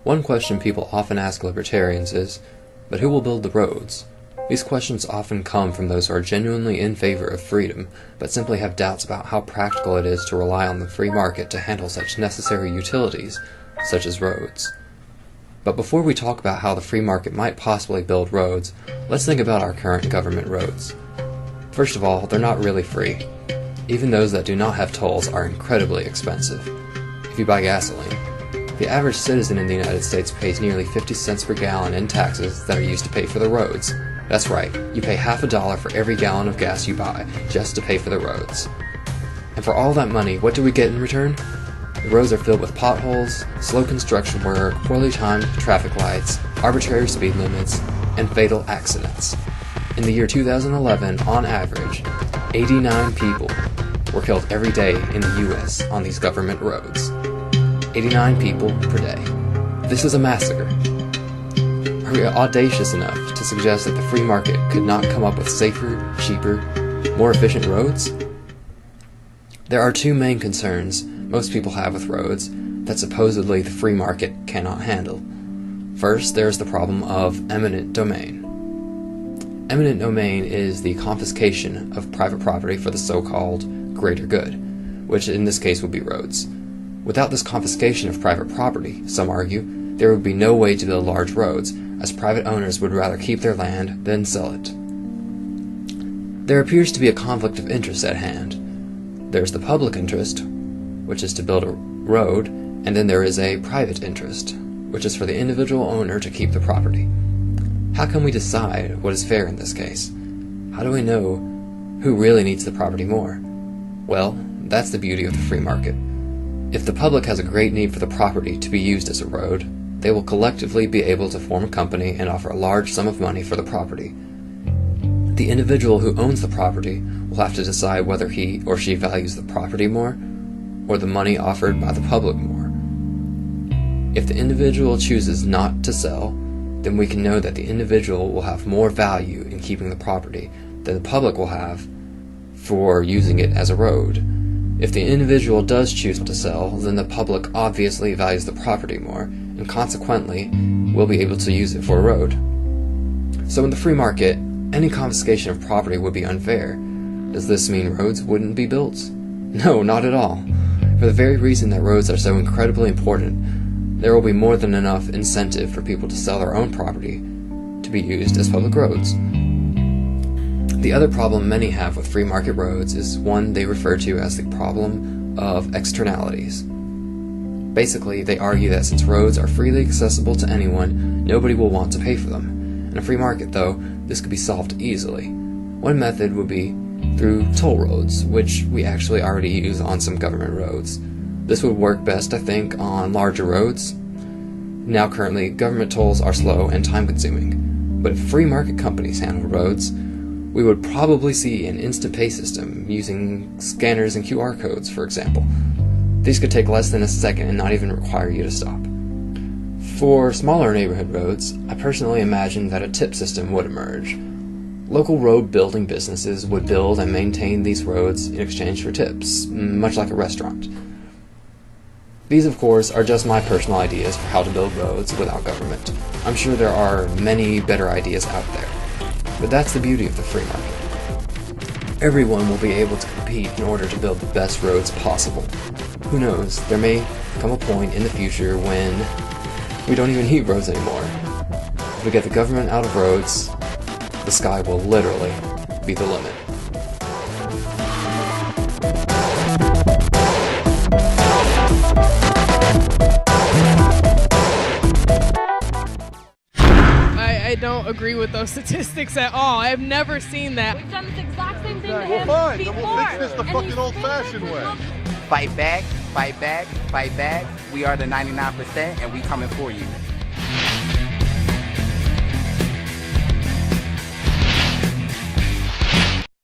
One question people often ask libertarians is, but who will build the roads? These questions often come from those who are genuinely in favor of freedom, but simply have doubts about how practical it is to rely on the free market to handle such necessary utilities, such as roads. But before we talk about how the free market might possibly build roads, let's think about our current government roads. First of all, they're not really free. Even those that do not have tolls are incredibly expensive. If you buy gasoline, the average citizen in the United States pays nearly 50 cents per gallon in taxes that are used to pay for the roads. That's right, you pay half a dollar for every gallon of gas you buy, just to pay for the roads. And for all that money, what do we get in return? The roads are filled with potholes, slow construction work, poorly timed traffic lights, arbitrary speed limits, and fatal accidents. In the year 2011, on average, 89 people were killed every day in the U.S. on these government roads. 89 people per day. This is a massacre. Are we audacious enough to suggest that the free market could not come up with safer, cheaper, more efficient roads? There are two main concerns most people have with roads that supposedly the free market cannot handle. First, there is the problem of eminent domain. Eminent domain is the confiscation of private property for the so-called greater good, which in this case would be roads. Without this confiscation of private property, some argue, there would be no way to build large roads, as private owners would rather keep their land than sell it. There appears to be a conflict of interest at hand. There's the public interest, which is to build a road, and then there is a private interest, which is for the individual owner to keep the property. How can we decide what is fair in this case? How do we know who really needs the property more? Well, that's the beauty of the free market. If the public has a great need for the property to be used as a road, they will collectively be able to form a company and offer a large sum of money for the property. The individual who owns the property will have to decide whether he or she values the property more or the money offered by the public more. If the individual chooses not to sell, then we can know that the individual will have more value in keeping the property than the public will have for using it as a road. If the individual does choose to sell, then the public obviously values the property more, and consequently will be able to use it for a road. So in the free market, any confiscation of property would be unfair. Does this mean roads wouldn't be built? No, not at all. For the very reason that roads are so incredibly important, there will be more than enough incentive for people to sell their own property to be used as public roads. The other problem many have with free market roads is one they refer to as the problem of externalities. Basically, they argue that since roads are freely accessible to anyone, nobody will want to pay for them. In a free market, though, this could be solved easily. One method would be through toll roads, which we actually already use on some government roads. This would work best, I think, on larger roads. Now currently, government tolls are slow and time-consuming, but if free market companies handle roads, we would probably see an instant pay system using scanners and QR codes, for example. These could take less than a second and not even require you to stop. For smaller neighborhood roads, I personally imagine that a tip system would emerge. Local road building businesses would build and maintain these roads in exchange for tips, much like a restaurant. These, of course, are just my personal ideas for how to build roads without government. I'm sure there are many better ideas out there. But that's the beauty of the free market. Everyone will be able to compete in order to build the best roads possible. Who knows, there may come a point in the future when we don't even need roads anymore. If we get the government out of roads, the sky will literally be the limit. I don't agree with those statistics at all. I have never seen that. We've done this exact same thing to him Well, fine, before. then we'll fix this the fucking old-fashioned way. Fight back, fight back, fight back. We are the 99% and we coming for you.